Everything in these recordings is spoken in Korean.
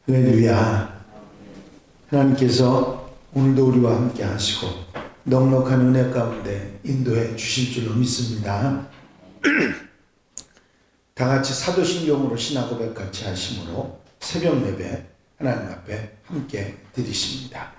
할렐루야. 하나님께서 오늘도 우리와 함께 하시고 넉넉한 은혜 가운데 인도해 주실 줄로 믿습니다. 다 같이 사도신경으로 신앙 고백 같이 하심으로 새벽 예배 하나님 앞에 함께 드리십니다.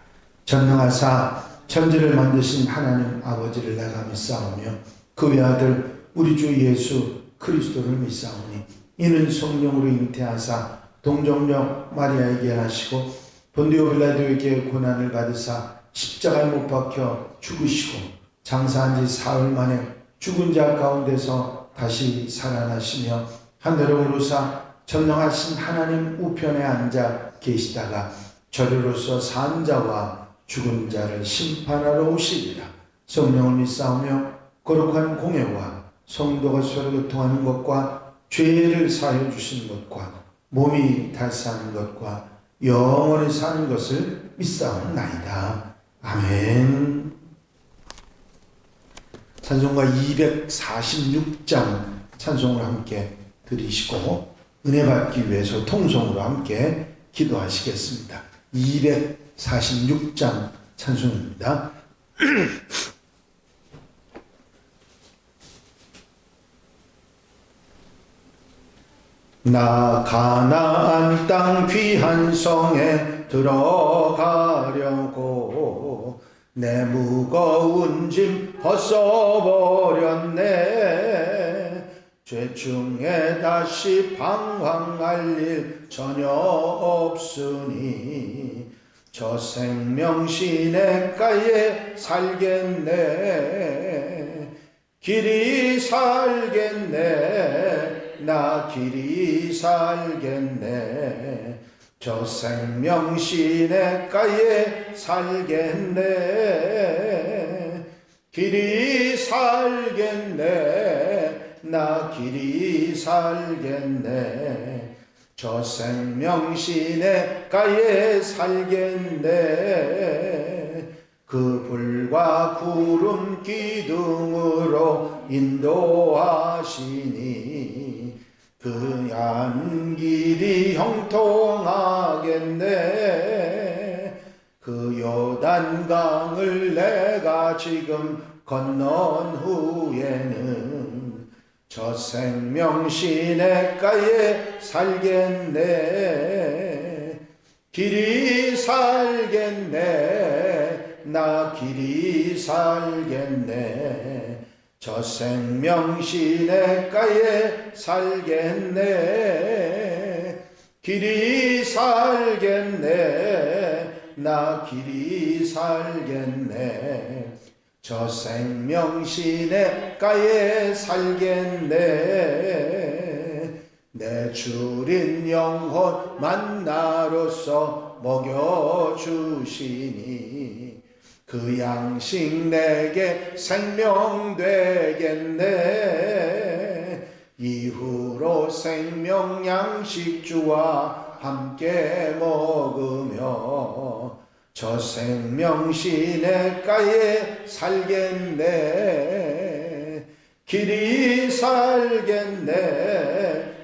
전능하사 천지를 만드신 하나님 아버지를 내가 믿사오며 그 외아들 우리 주 예수 그리스도를 믿사오니 이는 성령으로 잉태하사 동정녀 마리아에게 하시고 본디오 빌라도에게 고난을 받으사 십자가에 못 박혀 죽으시고 장사한 지 사흘 만에 죽은 자 가운데서 다시 살아나시며 하늘로 오르사 전능하신 하나님 우편에 앉아 계시다가 저리로서 산 자와 죽은 자를 심판하러 오시리라. 성령을 믿사오며 거룩한 공예와 성도가 서로 교통하는 것과 죄를 사하여 주시는 것과 몸이 다시 사는 것과 영원히 사는 것을 믿사옵나이다. 아멘. 찬송가 246장 찬송을 함께 드리시고 은혜 받기 위해서 통성으로 함께 기도하시겠습니다. 246장 찬송입니다. 나 가나안 땅 귀한 성에 들어가려고 내 무거운 짐 벗어버렸네. 죄 중에 다시 방황할 일 전혀 없으니 저 생명 시냇가에 살겠네. 길이 살겠네. 나 길이 살겠네. 저 생명 시냇가에 살겠네. 길이 살겠네. 나 길이 살겠네. 저 생명 시냇가에 살겠네. 그 불과 구름 기둥으로 인도하시니 그 얀 길이 형통하겠네. 그 요단강을 내가 지금 건넌 후에는 저 생명 시냇가에 살겠네. 길이 살겠네. 나 길이 살겠네. 저 생명 시냇가에 살겠네. 길이 살겠네. 나 길이 살겠네. 저 생명 시냇가에 살겠네. 내 주린 영혼 만나로서 먹여주시니 그 양식 내게 생명 되겠네. 이후로 생명 양식 주와 함께 먹으며 저 생명 시냇가에 살겠네. 길이 살겠네.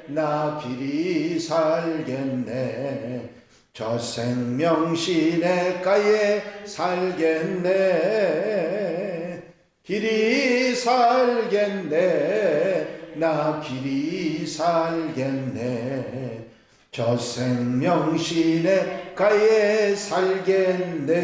나 길이 살겠네. 저 생명 시냇가에 살겠네. 길이 살겠네. 나 길이 살겠네. 저 생명 시냇가에 살겠네.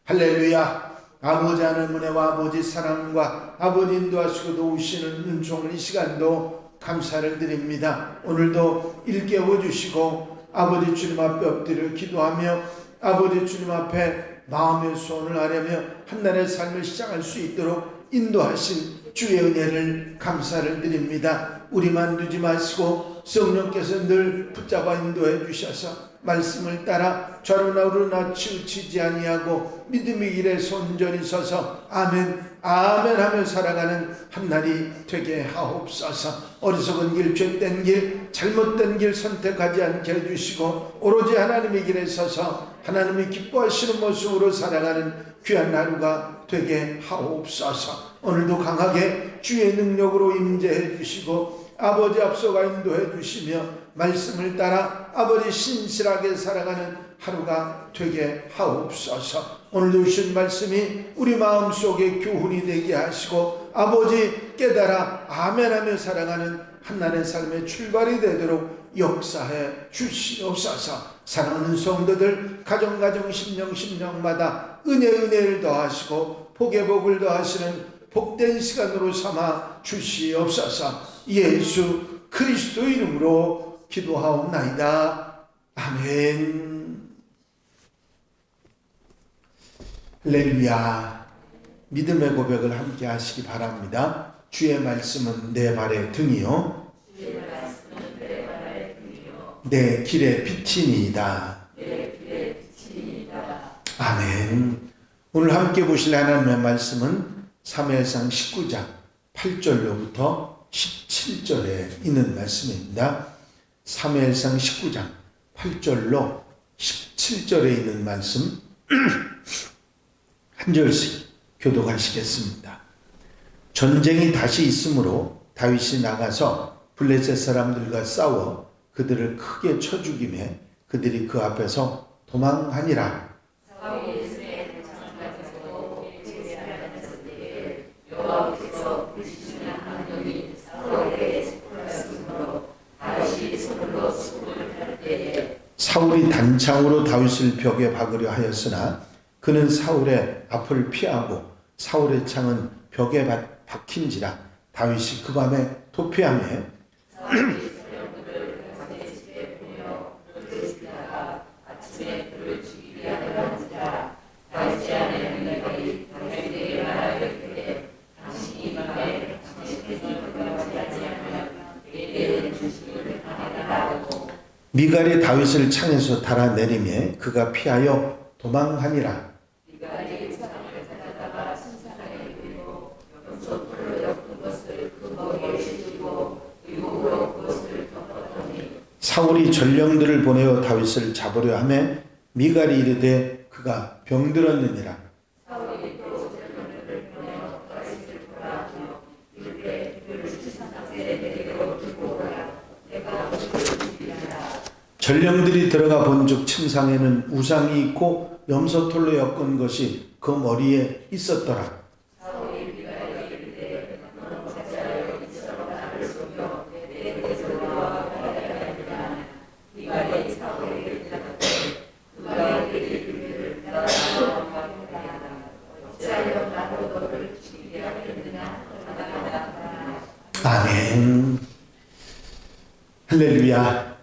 할렐루야. 아버지 하나님 은혜와 아버지 사랑과 아버지 인도하시고 도우시는 은총을 이 시간도 감사를 드립니다. 오늘도 일깨워 주시고 아버지 주님 앞에 엎드려 기도하며 아버지 주님 앞에 마음의 소원을 아뢰며 한날의 삶을 시작할 수 있도록 인도하신 주의 은혜를 감사를 드립니다. 우리만 두지 마시고 성령께서 늘 붙잡아 인도해 주셔서 말씀을 따라 좌로나 우로나 치우치지 아니하고 믿음의 길에 손전히 서서 아멘 아멘 하며 살아가는 한날이 되게 하옵소서. 어리석은 길, 죄된 길, 잘못된 길 선택하지 않게 해주시고 오로지 하나님의 길에 서서 하나님이 기뻐하시는 모습으로 살아가는 귀한 하루가 되게 하옵소서. 오늘도 강하게 주의 능력으로 임재해 주시고 아버지 앞서가 인도해 주시며 말씀을 따라 아버지 신실하게 살아가는 하루가 되게 하옵소서. 오늘도 주신 말씀이 우리 마음속에 교훈이 되게 하시고 아버지 깨달아 아멘하며 살아가는 한나의 삶의 출발이 되도록 역사해 주시옵소서. 사랑하는 성도들 가정 심령마다 은혜를 더하시고 복에 복을 더하시는 복된 시간으로 삼아 주시옵소서. 예수 그리스도 이름으로 기도하옵나이다. 아멘. 할렐루야. 믿음의 고백을 함께 하시기 바랍니다. 주의 말씀은 내 발의 등이요 내 길의 빛이니이다. 아멘. 오늘 함께 보실 하나님의 말씀은 사무엘상 19장 8절로부터 17절에 있는 말씀입니다. 사무엘상 19장 8절로 17절에 있는 말씀 한 절씩 교독하시겠습니다. 전쟁이 다시 있으므로 다윗이 나가서 블레셋 사람들과 싸워 그들을 크게 쳐 죽이매 그들이 그 앞에서 도망하니라. 사울이 단창으로 다윗을 벽에 박으려 하였으나 그는 사울의 앞을 피하고 사울의 창은 벽에 박힌지라. 다윗이 그 밤에 도피하며 미갈이 다윗을 창에서 달아내리매 그가 피하여 도망하니라. 사울이 전령들을 보내어 다윗을 잡으려 하매 미갈이 이르되 그가 병들었느니라. 전령들이 들어가 본즉 침상에는 우상이 있고 염소털로 엮은 것이 그 머리에 있었더라. 아멘. 할렐루야.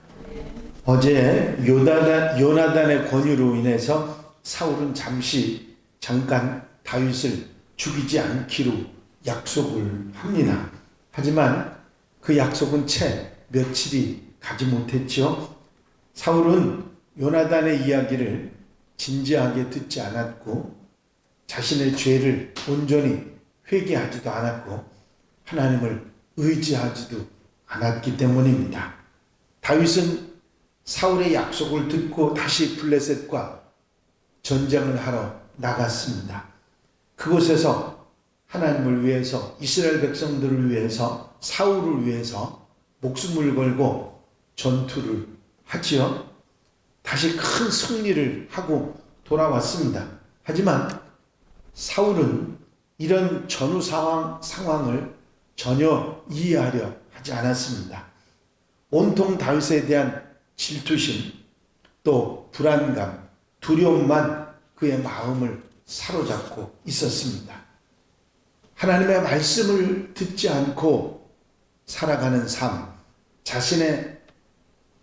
어제 요나단의 권유로 인해서 사울은 잠깐 다윗을 죽이지 않기로 약속을 합니다. 하지만 그 약속은 채 며칠이 가지 못했죠. 사울은 요나단의 이야기를 진지하게 듣지 않았고 자신의 죄를 온전히 회개하지도 않았고 하나님을 의지하지도 않았기 때문입니다. 다윗은 사울의 약속을 듣고 다시 블레셋과 전쟁을 하러 나갔습니다. 그곳에서 하나님을 위해서, 이스라엘 백성들을 위해서, 사울을 위해서 목숨을 걸고 전투를 하지요. 다시 큰 승리를 하고 돌아왔습니다. 하지만 사울은 이런 전후 상황을 전혀 이해하려 하지 않았습니다. 온통 다윗에 대한 질투심, 또 불안감, 두려움만 그의 마음을 사로잡고 있었습니다. 하나님의 말씀을 듣지 않고 살아가는 삶, 자신의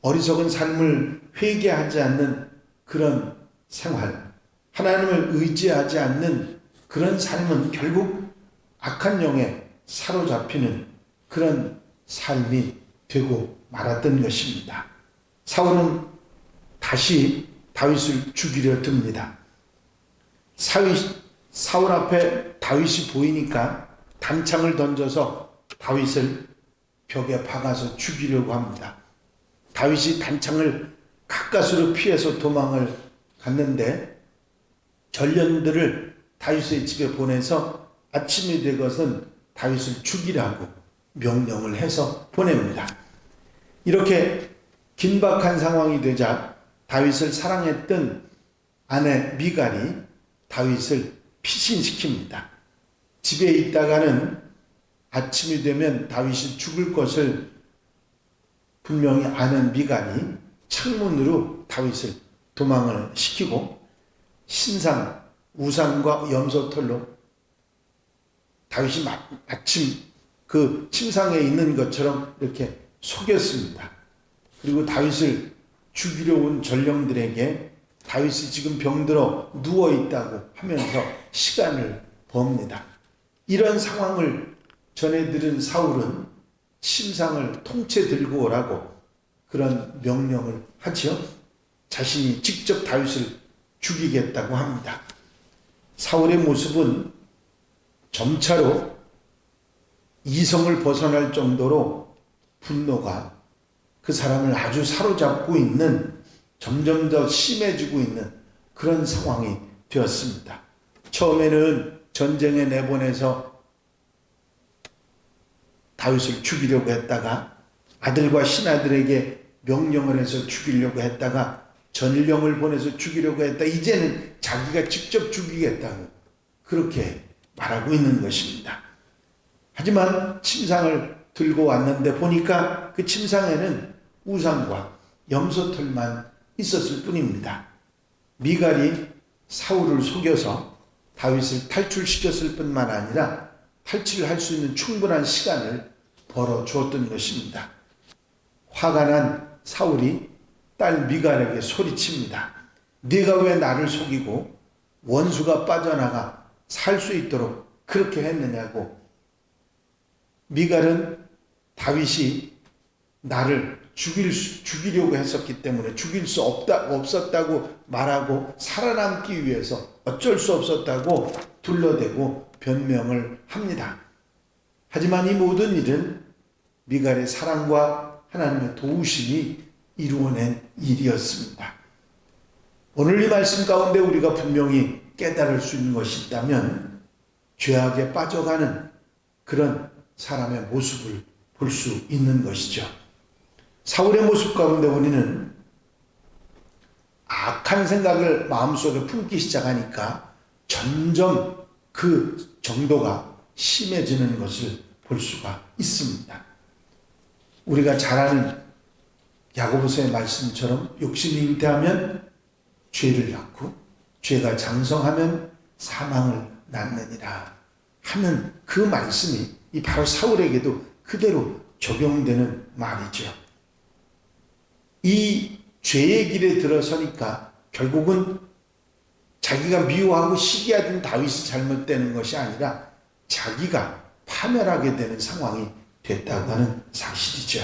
어리석은 삶을 회개하지 않는 그런 생활, 하나님을 의지하지 않는 그런 삶은 결국 악한 영에 사로잡히는 그런 삶이 되고 말았던 것입니다. 사울은 다시 다윗을 죽이려 듭니다. 사울 앞에 다윗이 보이니까 단창을 던져서 다윗을 벽에 박아서 죽이려고 합니다. 다윗이 단창을 가까스로 피해서 도망을 갔는데 전령들을 다윗의 집에 보내서 아침이 되고선 다윗을 죽이라고 명령을 해서 보냅니다. 이렇게 긴박한 상황이 되자 다윗을 사랑했던 아내 미갈이 다윗을 피신시킵니다. 집에 있다가는 아침이 되면 다윗이 죽을 것을 분명히 아는 미갈이 창문으로 다윗을 도망을 시키고 신상, 우상과 염소털로 다윗이 마침 그 침상에 있는 것처럼 이렇게 속였습니다. 그리고 다윗을 죽이려 온 전령들에게 다윗이 지금 병들어 누워있다고 하면서 시간을 봅니다. 이런 상황을 전해 들은 사울은 침상을 통째 들고 오라고 그런 명령을 하죠. 자신이 직접 다윗을 죽이겠다고 합니다. 사울의 모습은 점차로 이성을 벗어날 정도로 분노가 그 사람을 아주 사로잡고 있는, 점점 더 심해지고 있는 그런 상황이 되었습니다. 처음에는 전쟁에 내보내서 다윗을 죽이려고 했다가 아들과 신하들에게 명령을 해서 죽이려고 했다가 전령을 보내서 죽이려고 했다. 이제는 자기가 직접 죽이겠다고 그렇게 말하고 있는 것입니다. 하지만 침상을 들고 왔는데 보니까 그 침상에는 우상과 염소털만 있었을 뿐입니다. 미갈이 사울을 속여서 다윗을 탈출시켰을 뿐만 아니라 탈출할 수 있는 충분한 시간을 벌어주었던 것입니다. 화가 난 사울이 딸 미갈에게 소리칩니다. 네가 왜 나를 속이고 원수가 빠져나가 살 수 있도록 그렇게 했느냐고. 미갈은 다윗이 나를 죽이려고 했었기 때문에 죽일 수 없었다고 말하고 살아남기 위해서 어쩔 수 없었다고 둘러대고 변명을 합니다. 하지만 이 모든 일은 미갈의 사랑과 하나님의 도우심이 이루어낸 일이었습니다. 오늘 이 말씀 가운데 우리가 분명히 깨달을 수 있는 것이 있다면 죄악에 빠져가는 그런 사람의 모습을 볼 수 있는 것이죠. 사울의 모습 가운데 우리는 악한 생각을 마음속에 품기 시작하니까 점점 그 정도가 심해지는 것을 볼 수가 있습니다. 우리가 잘 아는 야고보서의 말씀처럼 욕심이 잉태하면 죄를 낳고 죄가 장성하면 사망을 낳느니라 하는 그 말씀이 바로 사울에게도 그대로 적용되는 말이죠. 이 죄의 길에 들어서니까 결국은 자기가 미워하고 시기하던 다윗이 잘못되는 것이 아니라 자기가 파멸하게 되는 상황이 됐다고 하는 사실이죠.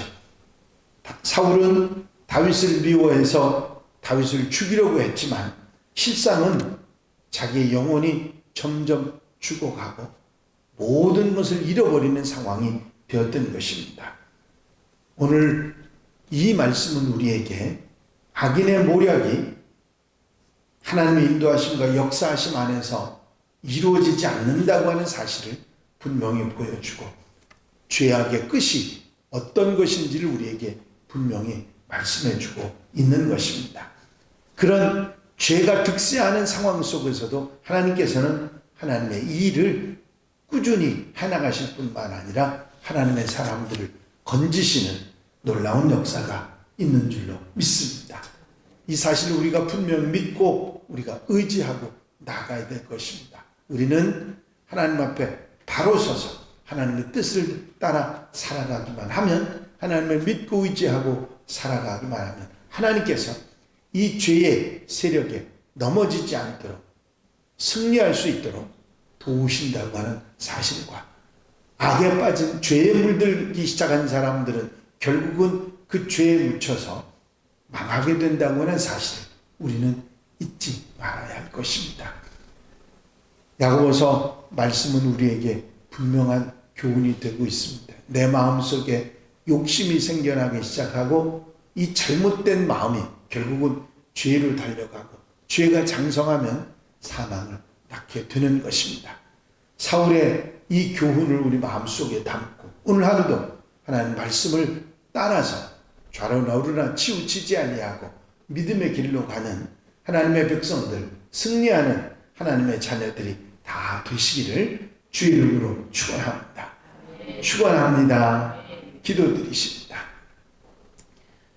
사울은 다윗을 미워해서 다윗을 죽이려고 했지만 실상은 자기의 영혼이 점점 죽어가고 모든 것을 잃어버리는 상황이 되었던 것입니다. 오늘 이 말씀은 우리에게 악인의 모략이 하나님의 인도하심과 역사하심 안에서 이루어지지 않는다고 하는 사실을 분명히 보여주고 죄악의 끝이 어떤 것인지를 우리에게 분명히 말씀해주고 있는 것입니다. 그런 죄가 득세하는 상황 속에서도 하나님께서는 하나님의 일을 꾸준히 해나가실 뿐만 아니라 하나님의 사람들을 건지시는 놀라운 역사가 있는 줄로 믿습니다. 이 사실을 우리가 분명히 믿고 우리가 의지하고 나가야 될 것입니다. 우리는 하나님 앞에 바로 서서 하나님의 뜻을 따라 살아가기만 하면, 하나님을 믿고 의지하고 살아가기만 하면 하나님께서 이 죄의 세력에 넘어지지 않도록 승리할 수 있도록 도우신다고 하는 사실과, 악에 빠진 죄에 물들기 시작한 사람들은 결국은 그 죄에 묻혀서 망하게 된다고 하는 사실을 우리는 잊지 말아야 할 것입니다. 야고보서 말씀은 우리에게 분명한 교훈이 되고 있습니다. 내 마음속에 욕심이 생겨나기 시작하고 이 잘못된 마음이 결국은 죄로 달려가고 죄가 장성하면 사망을 낳게 되는 것입니다. 사울의 이 교훈을 우리 마음속에 담고 오늘 하루도 하나님 말씀을 따라서 좌로나 우로나 치우치지 아니하고 믿음의 길로 가는 하나님의 백성들, 승리하는 하나님의 자녀들이 다 되시기를 주의 이름으로 축원합니다. 축원합니다. 기도드리십니다.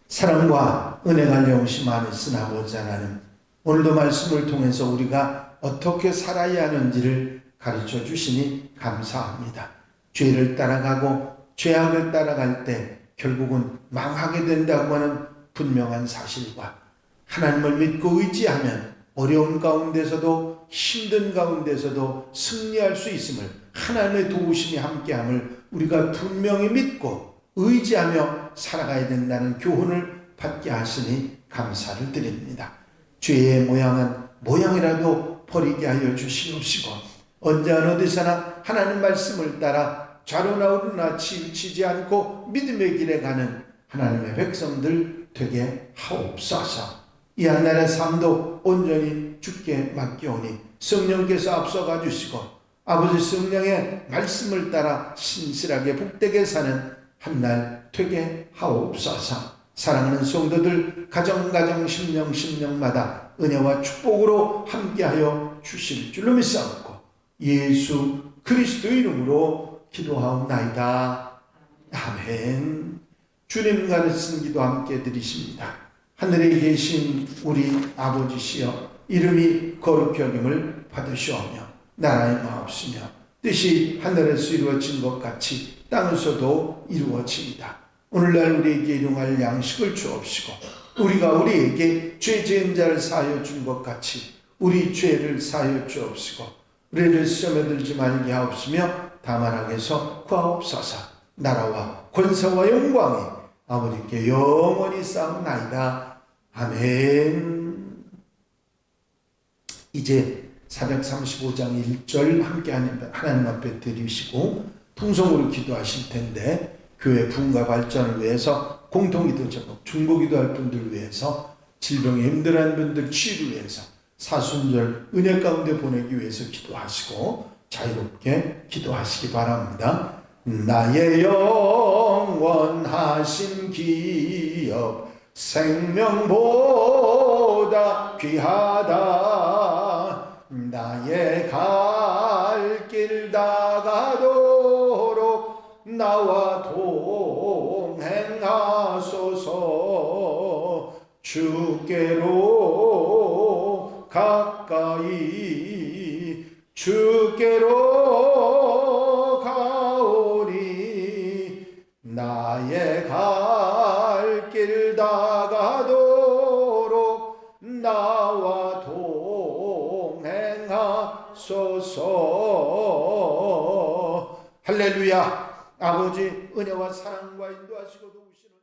사랑과 은혜가 영시 많으신 아버지 하나님, 오늘도 말씀을 통해서 우리가 어떻게 살아야 하는지를 가르쳐 주시니 감사합니다. 죄를 따라가고 죄악을 따라갈 때 결국은 망하게 된다고 하는 분명한 사실과 하나님을 믿고 의지하면 어려운 가운데서도 힘든 가운데서도 승리할 수 있음을, 하나님의 도우심이 함께함을 우리가 분명히 믿고 의지하며 살아가야 된다는 교훈을 받게 하시니 감사를 드립니다. 죄의 모양은 모양이라도 버리게 하여 주시옵시고 언제 어디서나 하나님 말씀을 따라 좌로나 우로나 치우치지 않고 믿음의 길에 가는 하나님의 백성들 되게 하옵소서. 이 한날의 삶도 온전히 주께 맡겨오니 성령께서 앞서가 주시고 아버지 성령의 말씀을 따라 신실하게 복되게 사는 한날 되게 하옵소서. 사랑하는 성도들 가정 심령마다 은혜와 축복으로 함께하여 주실 줄로 믿사옵고 예수 그리스도 이름으로 기도하옵나이다. 아멘. 주님 가르친 기도 함께 드리십니다. 하늘에 계신 우리 아버지시여, 이름이 거룩히 여김을 받으시오며 나라의 마옵시며 뜻이 하늘에서 이루어진 것 같이 땅에서도 이루어지이다. 오늘날 우리에게 일용할 양식을 주옵시고 우리가 우리에게 죄 지은 자를 사하여 준 것 같이 우리 죄를 사하여 주옵시고 우리를 시험에 들지 말게 하옵시며 다만 악에서 구하옵소서. 나라와 권세와 영광이 아버지께 영원히 쌓옵나이다. 아멘. 이제 435장 1절 함께 하나님 앞에 드리시고 통성으로 기도하실 텐데, 교회 부흥과 발전을 위해서 공통기도 제목, 중보기도할 분들 위해서, 질병에 힘들어하는 분들 치유를 위해서, 사순절 은혜 가운데 보내기 위해서 기도하시고 자유롭게 기도하시기 바랍니다. 나의 영원하신 기업 생명보다 귀하다. 나의 갈 길 다가도록 나와 동행하소서. 주께로 가까이 주께로 가오니 나의 갈 길 다가도록 나와 동행하소서. 할렐루야. 아버지 은혜와 사랑과 인도하시고 도우시는